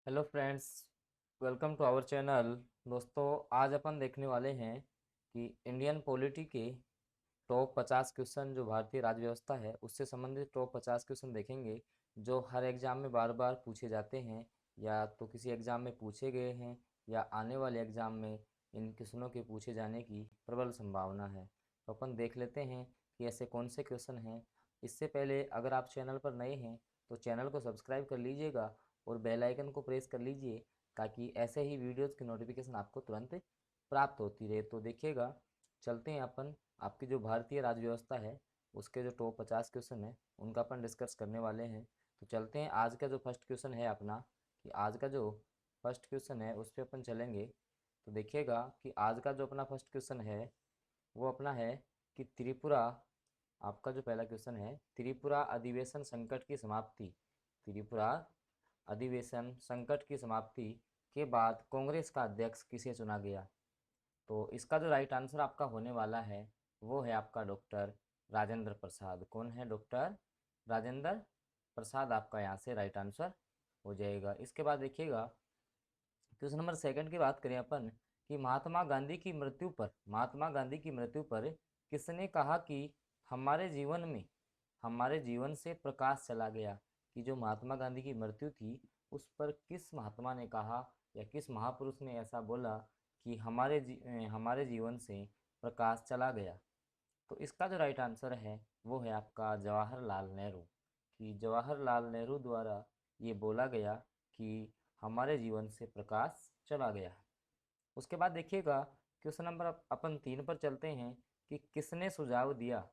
Hello friends, welcome to our channel. दोस्तों, आज अपन देखने वाले हैं कि इंडियन पॉलिटी के टॉप 50 क्वेश्चन जो भारतीय राज्य व्यवस्था है उससे संबंधित टॉप 50 क्वेश्चन देखेंगे जो हर एग्जाम में बार बार पूछे जाते हैं, या तो किसी एग्जाम में पूछे गए हैं या आने वाले एग्जाम में इन क्वेश्चनों के पूछे जाने की प्रबल संभावना है। तो अपन देख लेते हैं कि ऐसे कौन से क्वेश्चन हैं। इससे पहले अगर आप चैनल पर नए हैं तो चैनल को सब्सक्राइब कर लीजिएगा और बेल आइकन को प्रेस कर लीजिए ताकि ऐसे ही वीडियोज़ की नोटिफिकेशन आपको तुरंत प्राप्त होती रहे। तो देखिएगा, चलते हैं अपन आपकी जो भारतीय राज्य व्यवस्था है उसके जो टॉप 50 क्वेश्चन है उनका अपन डिस्कस करने वाले हैं। तो चलते हैं, आज का जो फर्स्ट क्वेश्चन है अपना, कि आज का जो फर्स्ट क्वेश्चन है उस पर अपन चलेंगे। तो देखिएगा कि आज का जो अपना फर्स्ट क्वेश्चन है वो अपना है कि त्रिपुरा, आपका जो पहला क्वेश्चन है, त्रिपुरा अधिवेशन संकट की समाप्ति, त्रिपुरा अधिवेशन संकट की समाप्ति के बाद कांग्रेस का अध्यक्ष किसे चुना गया। तो इसका जो राइट आंसर आपका होने वाला है वो है आपका डॉक्टर राजेंद्र प्रसाद। कौन है? डॉक्टर राजेंद्र प्रसाद आपका यहाँ से राइट आंसर हो जाएगा। इसके बाद देखिएगा, क्वेश्चन नंबर सेकंड की बात करें अपन, कि महात्मा गांधी की मृत्यु पर किसने कहा कि हमारे जीवन से प्रकाश चला गया। कि जो महात्मा गांधी की मृत्यु थी उस पर किस महात्मा ने कहा या किस महापुरुष ने ऐसा बोला कि हमारे जीवन से प्रकाश चला गया। तो इसका जो राइट आंसर है वो है आपका जवाहरलाल नेहरू। कि जवाहरलाल नेहरू द्वारा ये बोला गया कि हमारे जीवन से प्रकाश चला गया। उसके बाद देखिएगा, क्वेश्चन नंबर अपन 3 पर चलते हैं, कि किसने सुझाव दिया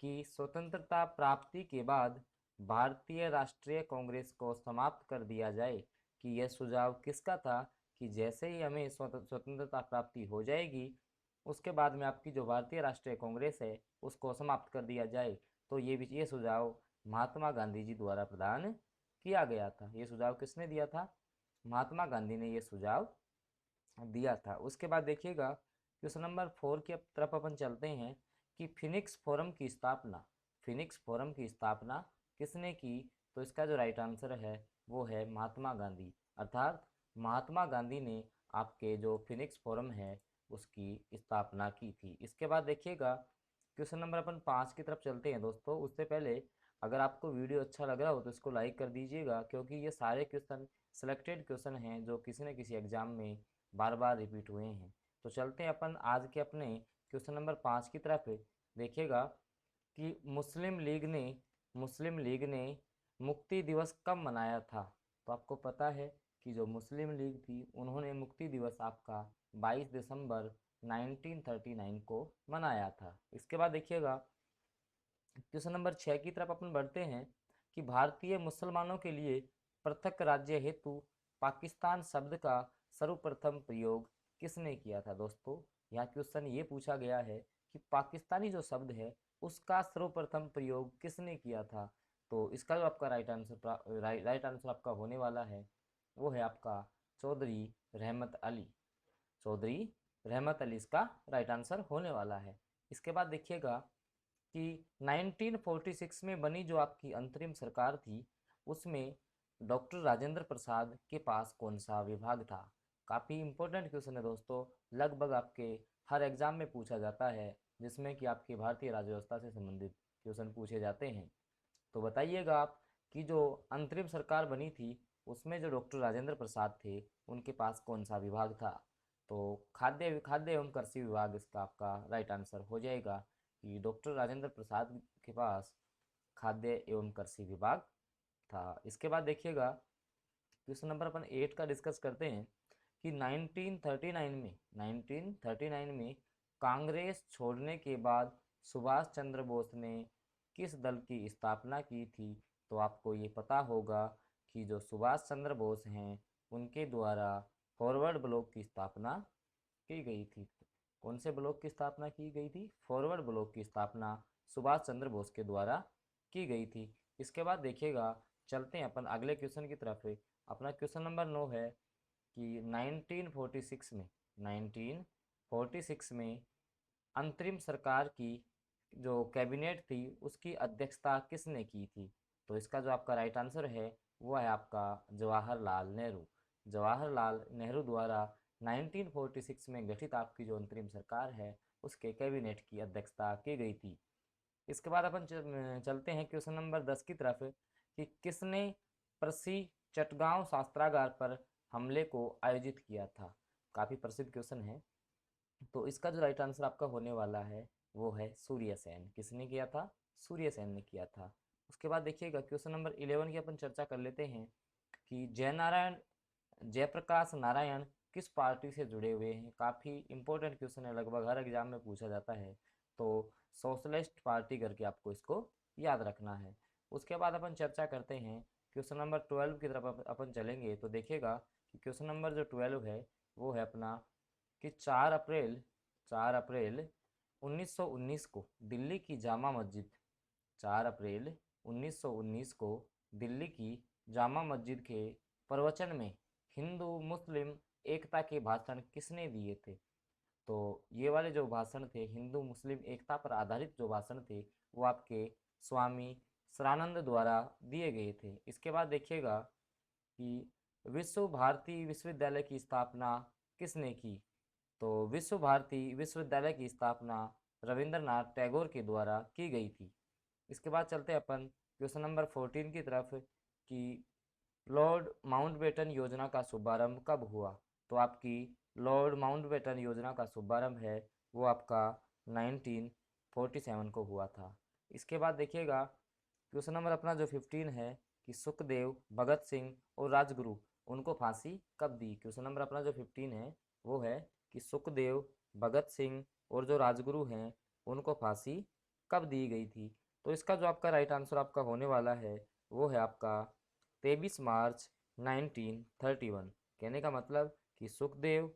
कि स्वतंत्रता प्राप्ति के बाद भारतीय राष्ट्रीय कांग्रेस को समाप्त कर दिया जाए। कि यह सुझाव किसका था कि जैसे ही हमें स्वतंत्रता प्राप्ति हो जाएगी उसके बाद में आपकी जो भारतीय राष्ट्रीय कांग्रेस है उसको समाप्त कर दिया जाए। तो ये सुझाव महात्मा गांधी जी द्वारा प्रदान किया गया था। ये सुझाव किसने दिया था? महात्मा गांधी ने ये सुझाव दिया था। उसके बाद देखिएगा, क्वेश्चन नंबर 4 की तरफ अपन चलते हैं, कि फिनिक्स फोरम की स्थापना किसने की। तो इसका जो राइट आंसर है वो है महात्मा गांधी, अर्थात महात्मा गांधी ने आपके जो फिनिक्स फोरम है उसकी स्थापना की थी। इसके बाद देखिएगा, क्वेश्चन नंबर अपन 5 की तरफ चलते हैं। दोस्तों, उससे पहले अगर आपको वीडियो अच्छा लग रहा हो तो इसको लाइक कर दीजिएगा, क्योंकि ये सारे क्वेश्चन सिलेक्टेड क्वेश्चन हैं जो किसी न किसी एग्जाम में बार बार रिपीट हुए हैं। तो चलते हैं अपन आज के अपने क्वेश्चन नंबर 5 की तरफ। देखिएगा कि मुस्लिम लीग ने मुक्ति दिवस कब मनाया था। तो आपको पता है कि जो मुस्लिम लीग थी उन्होंने मुक्ति दिवस आपका 22 दिसंबर 1939 को मनाया था। इसके बाद देखिएगा, क्वेश्चन नंबर 6 की तरफ अपन बढ़ते हैं, कि भारतीय मुसलमानों के लिए पृथक राज्य हेतु पाकिस्तान शब्द का सर्वप्रथम प्रयोग किसने किया था। दोस्तों, यहाँ क्वेश्चन ये पूछा गया है कि पाकिस्तानी जो शब्द है उसका सर्वप्रथम प्रयोग किसने किया था। तो इसका जो आपका राइट आंसर आपका होने वाला है वो है आपका चौधरी रहमत अली। चौधरी रहमत अली इसका राइट आंसर होने वाला है। इसके बाद देखिएगा कि 1946 में बनी जो आपकी अंतरिम सरकार थी उसमें डॉक्टर राजेंद्र प्रसाद के पास कौन सा विभाग था। काफ़ी इंपॉर्टेंट क्वेश्चन है दोस्तों, लगभग आपके हर एग्जाम में पूछा जाता है, जिसमें कि आपकी भारतीय राज्य व्यवस्था से संबंधित क्वेश्चन पूछे जाते हैं। तो बताइएगा आप, कि जो अंतरिम सरकार बनी थी उसमें जो डॉक्टर राजेंद्र प्रसाद थे उनके पास कौन सा विभाग था। तो खाद्य खाद्य एवं कृषि विभाग इसका आपका राइट आंसर हो जाएगा, कि डॉक्टर राजेंद्र प्रसाद के पास खाद्य एवं कृषि विभाग था। इसके बाद देखिएगा, क्वेश्चन नंबर अपन 8 का डिस्कस करते हैं, कि 1939 में कांग्रेस छोड़ने के बाद सुभाष चंद्र बोस ने किस दल की स्थापना की थी। तो आपको ये पता होगा कि जो सुभाष चंद्र बोस हैं उनके द्वारा फॉरवर्ड ब्लॉक की स्थापना की गई थी। कौन से ब्लॉक की स्थापना की गई थी? फॉरवर्ड ब्लॉक की स्थापना सुभाष चंद्र बोस के द्वारा की गई थी। इसके बाद देखिएगा, चलते हैं अपन अगले क्वेश्चन की तरफ। अपना क्वेश्चन नंबर 9 है कि 1946 में अंतरिम सरकार की जो कैबिनेट थी उसकी अध्यक्षता किसने की थी। तो इसका जो आपका राइट आंसर है वो है आपका जवाहरलाल नेहरू। जवाहरलाल नेहरू द्वारा 1946 में गठित आपकी जो अंतरिम सरकार है उसके कैबिनेट की अध्यक्षता की गई थी। इसके बाद अपन चलते हैं क्वेश्चन नंबर 10 की तरफ कि किसने प्रसिद्ध चटगांव शस्त्रागार पर हमले को आयोजित किया था। काफ़ी प्रसिद्ध क्वेश्चन है। तो इसका जो राइट आंसर आपका होने वाला है वो है सूर्यसेन। किसने किया था? सूर्यसेन ने किया था। उसके बाद देखिएगा क्वेश्चन नंबर 11 की अपन चर्चा कर लेते हैं कि जयप्रकाश नारायण किस पार्टी से जुड़े हुए हैं। काफ़ी इंपॉर्टेंट क्वेश्चन है, लगभग हर एग्जाम में पूछा जाता है। तो सोशलिस्ट पार्टी करके आपको इसको याद रखना है। उसके बाद अपन चर्चा करते हैं क्वेश्चन नंबर 12 की तरफ अपन चलेंगे। तो देखिएगा कि क्वेश्चन नंबर जो 12 है वो है अपना कि 4 अप्रैल 1919 को दिल्ली की जामा मस्जिद 4 अप्रैल 1919 को दिल्ली की जामा मस्जिद के प्रवचन में हिंदू मुस्लिम एकता के भाषण किसने दिए थे। तो ये वाले जो भाषण थे हिंदू मुस्लिम एकता पर आधारित जो भाषण थे वो आपके स्वामी सरानंद द्वारा दिए गए थे। इसके बाद देखिएगा कि विश्व भारती विश्वविद्यालय की स्थापना किसने की। तो विश्व भारती विश्वविद्यालय की स्थापना रविंद्रनाथ टैगोर के द्वारा की गई थी। इसके बाद चलते हैं अपन क्वेश्चन नंबर 14 की तरफ कि लॉर्ड माउंटबेटन योजना का शुभारंभ कब हुआ। तो आपकी लॉर्ड माउंटबेटन योजना का शुभारंभ है वो आपका 1947 को हुआ था। इसके बाद देखिएगा क्वेश्चन नंबर अपना जो 15 है कि सुखदेव भगत सिंह और राजगुरु उनको फांसी कब दी। क्वेश्चन नंबर अपना जो 15 है वो है कि सुखदेव भगत सिंह और जो राजगुरु हैं उनको फांसी कब दी गई थी। तो इसका जो आपका राइट आंसर आपका होने वाला है वो है आपका 23 मार्च 1931। कहने का मतलब कि सुखदेव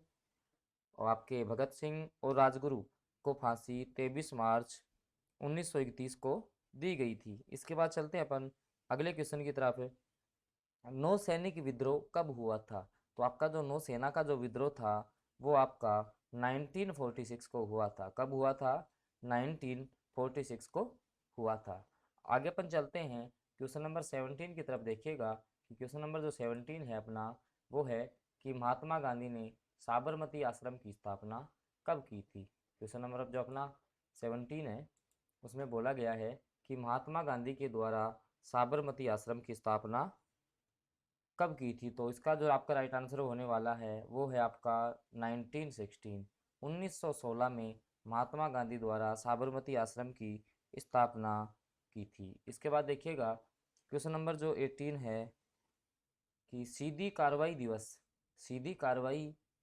और आपके भगत सिंह और राजगुरु को फांसी 23 मार्च 1931 को दी गई थी। इसके बाद चलते हैं अपन अगले क्वेश्चन की तरफ। नौसैनिक विद्रोह कब हुआ था। तो आपका जो नौसेना का जो विद्रोह था वो आपका 1946 को हुआ था। कब हुआ था? 1946 को हुआ था। आगे अपन चलते हैं क्वेश्चन नंबर 17 की तरफ। देखिएगा कि क्वेश्चन नंबर जो 17 है अपना वो है कि महात्मा गांधी ने साबरमती आश्रम की स्थापना कब की थी। क्वेश्चन नंबर जो अपना 17 है उसमें बोला गया है कि महात्मा गांधी के द्वारा साबरमती आश्रम की स्थापना कब की थी। तो इसका जो आपका राइट आंसर होने वाला है वो है आपका 1916 1916 में महात्मा गांधी द्वारा साबरमती आश्रम की स्थापना की थी। इसके बाद देखिएगा क्वेश्चन नंबर जो 18 है कि सीधी कार्रवाई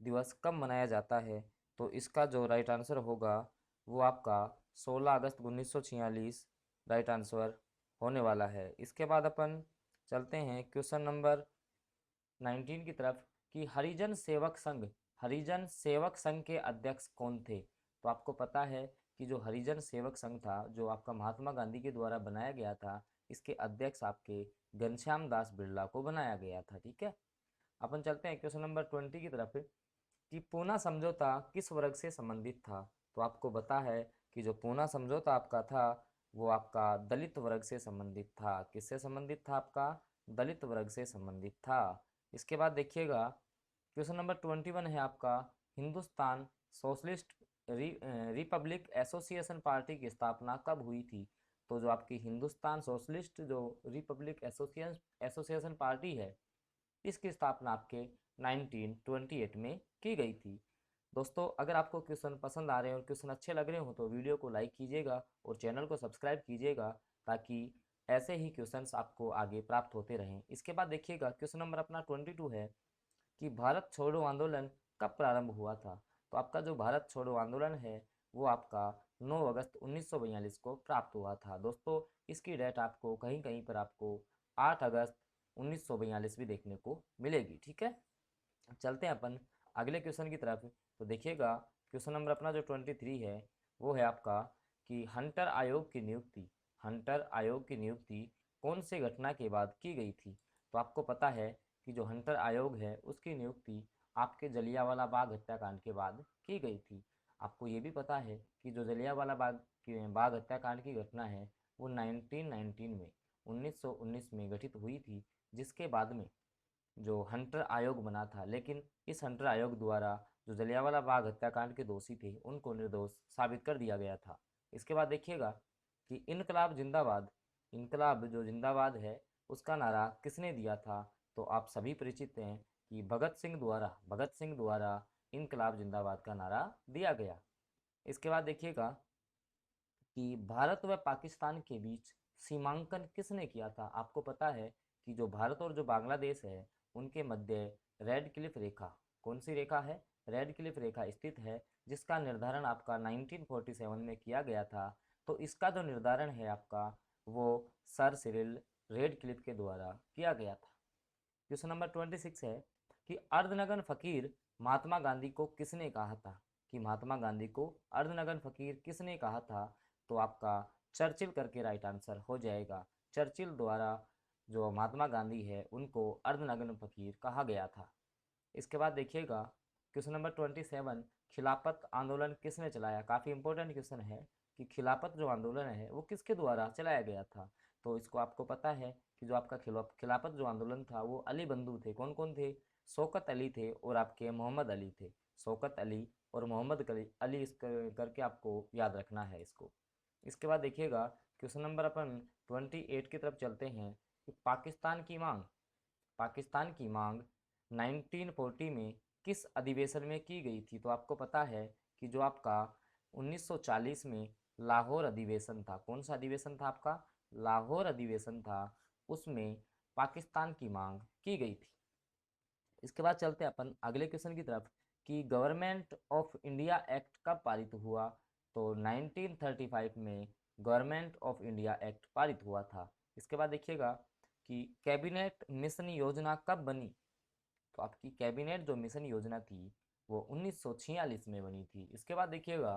दिवस कब मनाया जाता है। तो इसका जो राइट आंसर होगा वो आपका 16 अगस्त 1946 राइट आंसर होने वाला है। इसके बाद अपन चलते हैं क्वेश्चन नंबर 19 की तरफ कि हरिजन सेवक संघ के अध्यक्ष कौन थे। तो आपको पता है कि जो हरिजन सेवक संघ था जो आपका महात्मा गांधी के द्वारा बनाया गया था इसके अध्यक्ष आपके घनश्याम दास बिरला को बनाया गया था। ठीक है, अपन चलते हैं क्वेश्चन नंबर 20 की तरफ कि पूना समझौता किस वर्ग से संबंधित था। तो आपको पता है कि जो पूना समझौता आपका था वो आपका दलित वर्ग से संबंधित था। किससे संबंधित था? आपका दलित वर्ग से संबंधित था। इसके बाद देखिएगा क्वेश्चन नंबर 21 है आपका Hindustan socialist Republic association party की स्थापना कब हुई थी। तो जो आपकी हिंदुस्तान सोशलिस्ट जो रिपब्लिक एसोसिएशन पार्टी है इसकी स्थापना आपके 1928 में की गई थी। दोस्तों अगर आपको क्वेश्चन पसंद आ रहे हैं और क्वेश्चन अच्छे लग रहे हो तो वीडियो को लाइक कीजिएगा और चैनल को सब्सक्राइब कीजिएगा ताकि ऐसे ही क्वेश्चंस आपको आगे प्राप्त होते रहें। इसके बाद देखिएगा क्वेश्चन नंबर अपना 22 है कि भारत छोड़ो आंदोलन कब प्रारंभ हुआ था। तो आपका जो भारत छोड़ो आंदोलन है वो आपका 9 अगस्त 1942 को प्राप्त हुआ था। दोस्तों इसकी डेट आपको कहीं कहीं पर आपको 8 अगस्त 1942 भी देखने को मिलेगी। ठीक है, चलते हैं अपन अगले क्वेश्चन की तरफ। तो देखिएगा क्वेश्चन नंबर अपना जो 23 है वो है आपका कि हंटर आयोग की नियुक्ति कौन से घटना के बाद की गई थी। तो आपको पता है कि जो हंटर आयोग है उसकी नियुक्ति आपके जलियांवाला बाग हत्याकांड के बाद की गई थी। आपको ये भी पता है कि जो जलियांवाला बाग हत्याकांड की घटना है वो 1919 में 1919 में घटित हुई थी, जिसके बाद में जो हंटर आयोग बना था, लेकिन इस हंटर आयोग द्वारा जो जलियांवाला बाग हत्याकांड के दोषी थे उनको निर्दोष साबित कर दिया गया था। इसके बाद देखिएगा कि इनकलाब जिंदाबाद, इनकलाब जो जिंदाबाद है उसका नारा किसने दिया था? तो आप सभी परिचित हैं कि भगत सिंह द्वारा इनकलाब जिंदाबाद का नारा दिया गया। इसके बाद देखिएगा कि भारत व पाकिस्तान के बीच सीमांकन किसने किया था? आपको पता है कि जो भारत और जो बांग्लादेश है उनके मध्य रेड क्लिफ रेखा, कौन सी रेखा है? रेड क्लिफ रेखा स्थित है, जिसका निर्धारण आपका 1947 में किया गया था। तो इसका जो निर्धारण है आपका वो सर सिरिल रेड क्लिफ के द्वारा किया गया था। क्वेश्चन नंबर 26 है कि अर्धनग्न फकीर महात्मा गांधी को किसने कहा था? कि महात्मा गांधी को अर्धनग्न फकीर किसने कहा था? तो आपका चर्चिल करके राइट आंसर हो जाएगा। चर्चिल द्वारा जो महात्मा गांधी है उनको अर्धनग्न फकीर कहा गया था। इसके बाद देखिएगा क्वेश्चन नंबर 27, खिलाफत आंदोलन किसने चलाया? काफ़ी इंपॉर्टेंट क्वेश्चन है कि खिलाफत जो आंदोलन है वो किसके द्वारा चलाया गया था? तो इसको आपको पता है कि जो आपका खिलाफत जो आंदोलन था वो अली बंधु थे। कौन कौन थे? शौकत अली थे और आपके मोहम्मद अली थे। शौकत अली और मोहम्मद अली इस करके आपको याद रखना है इसको। इसके बाद देखिएगा क्वेश्चन नंबर अपन 28 की तरफ चलते हैं कि पाकिस्तान की मांग 1940 में किस अधिवेशन में की गई थी? तो आपको पता है कि जो आपका 1940 में लाहौर अधिवेशन था, कौन सा अधिवेशन था आपका? लाहौर अधिवेशन था, उसमें पाकिस्तान की मांग की गई थी। इसके बाद चलते हैं अपन अगले क्वेश्चन की तरफ कि गवर्नमेंट ऑफ इंडिया एक्ट कब पारित हुआ? तो 1935 में गवर्नमेंट ऑफ इंडिया एक्ट पारित हुआ था। इसके बाद देखिएगा कि कैबिनेट मिशन योजना कब बनी? तो आपकी कैबिनेट जो मिशन योजना थी वो 1946 में बनी थी। इसके बाद देखिएगा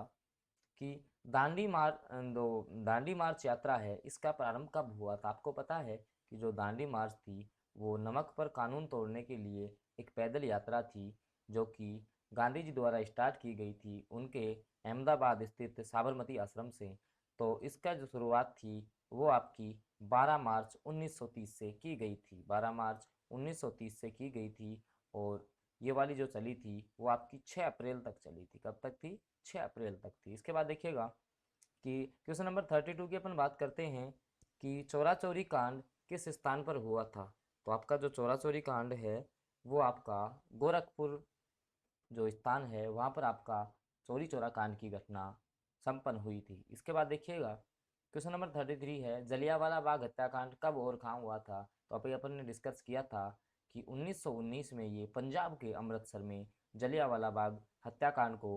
कि दांडी मार्च यात्रा है, इसका प्रारंभ कब हुआ था? आपको पता है कि जो दांडी मार्च थी वो नमक पर कानून तोड़ने के लिए एक पैदल यात्रा थी, जो कि गांधी जी द्वारा स्टार्ट की गई थी उनके अहमदाबाद स्थित साबरमती आश्रम से। तो इसका जो शुरुआत थी वो आपकी 12 मार्च 1930 से की गई थी, 12 मार्च 1930 से की गई थी। और ये वाली जो चली थी वो आपकी 6 अप्रैल तक चली थी। कब तक थी? 6 अप्रैल तक थी। इसके बाद देखिएगा कि क्वेश्चन नंबर 32 की अपन बात करते हैं कि चौरा चौरी कांड किस स्थान पर हुआ था? तो आपका जो चौरा चौरी कांड है वो आपका गोरखपुर जो स्थान है वहाँ पर आपका चौरी चौरा कांड की घटना संपन्न हुई थी। इसके बाद देखिएगा क्वेश्चन नंबर 33 है जलियांवाला बाग हत्याकांड कब और कहाँ हुआ था? तो अभी अपन ने डिस्कस किया था कि 1919 में ये पंजाब के अमृतसर में जलियांवाला बाग हत्याकांड को।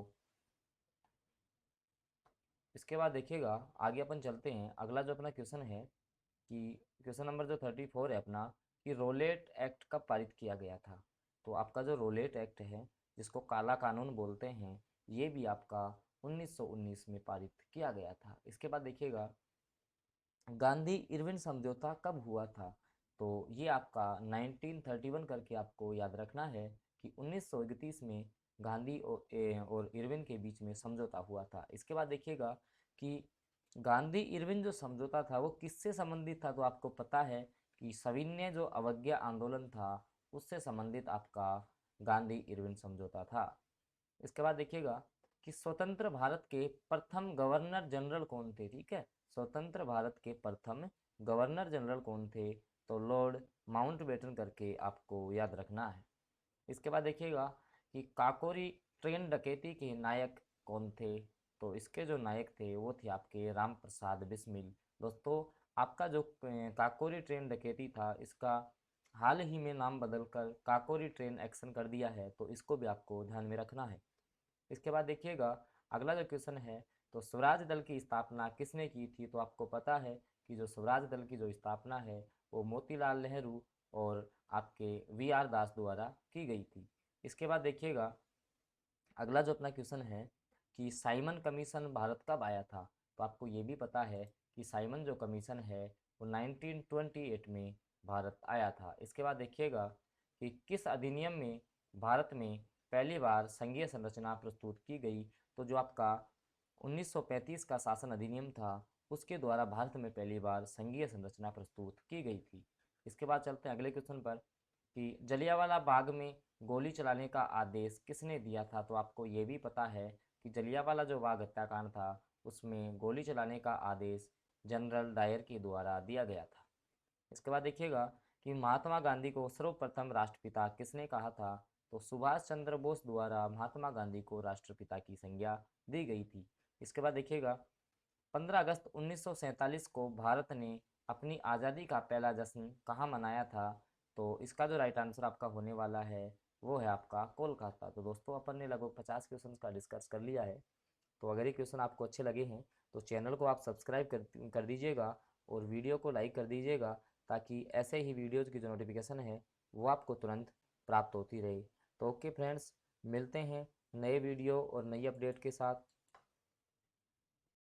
इसके बाद देखिएगा आगे अपन चलते हैं, अगला जो अपना क्वेश्चन है कि क्वेश्चन नंबर जो 34 है अपना कि रोलेट एक्ट कब पारित किया गया था? तो आपका जो रोलेट एक्ट है जिसको काला कानून बोलते हैं ये भी आपका 1919 में पारित किया गया था। इसके बाद देखिएगा गांधी इरविन समझौता कब हुआ था? तो ये आपका 1931 करके आपको याद रखना है कि 1931 में गांधी और इरविन के बीच में समझौता हुआ था। इसके बाद देखिएगा कि गांधी इरविन जो समझौता था वो किससे संबंधित था? तो आपको पता है कि सविनय जो अवज्ञा आंदोलन था उससे संबंधित आपका गांधी इरविन समझौता था। इसके बाद देखिएगा कि स्वतंत्र भारत के प्रथम गवर्नर जनरल कौन थे? ठीक है, स्वतंत्र भारत के प्रथम गवर्नर जनरल कौन थे? तो लॉर्ड माउंटबेटन करके आपको याद रखना है। इसके बाद देखिएगा कि काकोरी ट्रेन डकैती के नायक कौन थे? तो इसके जो नायक थे वो थे आपके राम प्रसाद बिस्मिल। दोस्तों आपका जो काकोरी ट्रेन डकैती था इसका हाल ही में नाम बदलकर काकोरी ट्रेन एक्शन कर दिया है, तो इसको भी आपको ध्यान में रखना है। इसके बाद देखिएगा अगला जो क्वेश्चन है तो स्वराज दल की स्थापना किसने की थी? तो आपको पता है कि जो स्वराज दल की जो स्थापना है वो मोतीलाल नेहरू और आपके वी आर दास द्वारा की गई थी। इसके बाद देखिएगा अगला जो अपना क्वेश्चन है कि साइमन कमीशन भारत कब आया था? तो आपको ये भी पता है कि साइमन जो कमीशन है वो 1928 में भारत आया था। इसके बाद देखिएगा कि किस अधिनियम में भारत में पहली बार संघीय संरचना प्रस्तुत की गई? तो जो आपका 1935 का शासन अधिनियम था उसके द्वारा भारत में पहली बार संघीय संरचना प्रस्तुत की गई थी। इसके बाद चलते हैं अगले क्वेश्चन पर कि जलियांवाला बाग में गोली चलाने का आदेश किसने दिया था। तो आपको ये भी पता है कि जलियांवाला जो बाग हत्याकांड था उसमें गोली चलाने का आदेश जनरल डायर के द्वारा दिया गया था। इसके बाद देखिएगा कि महात्मा गांधी को सर्वप्रथम राष्ट्रपिता किसने कहा था। तो सुभाष चंद्र बोस द्वारा महात्मा गांधी को राष्ट्रपिता की संज्ञा दी गई थी। इसके बाद देखिएगा 15 अगस्त 1947 को भारत ने अपनी आज़ादी का पहला जश्न कहाँ मनाया था। तो इसका जो राइट आंसर आपका होने वाला है वो है आपका कोलकाता। तो दोस्तों अपन ने लगभग 50 क्वेश्चन का डिस्कस कर लिया है। तो अगर ये क्वेश्चन आपको अच्छे लगे हैं तो चैनल को आप सब्सक्राइब कर दीजिएगा और वीडियो को लाइक कर दीजिएगा, ताकि ऐसे ही वीडियोज़ की जो नोटिफिकेशन है वो आपको तुरंत प्राप्त होती रहे। तो ओके फ्रेंड्स, मिलते हैं नए वीडियो और नई अपडेट के साथ।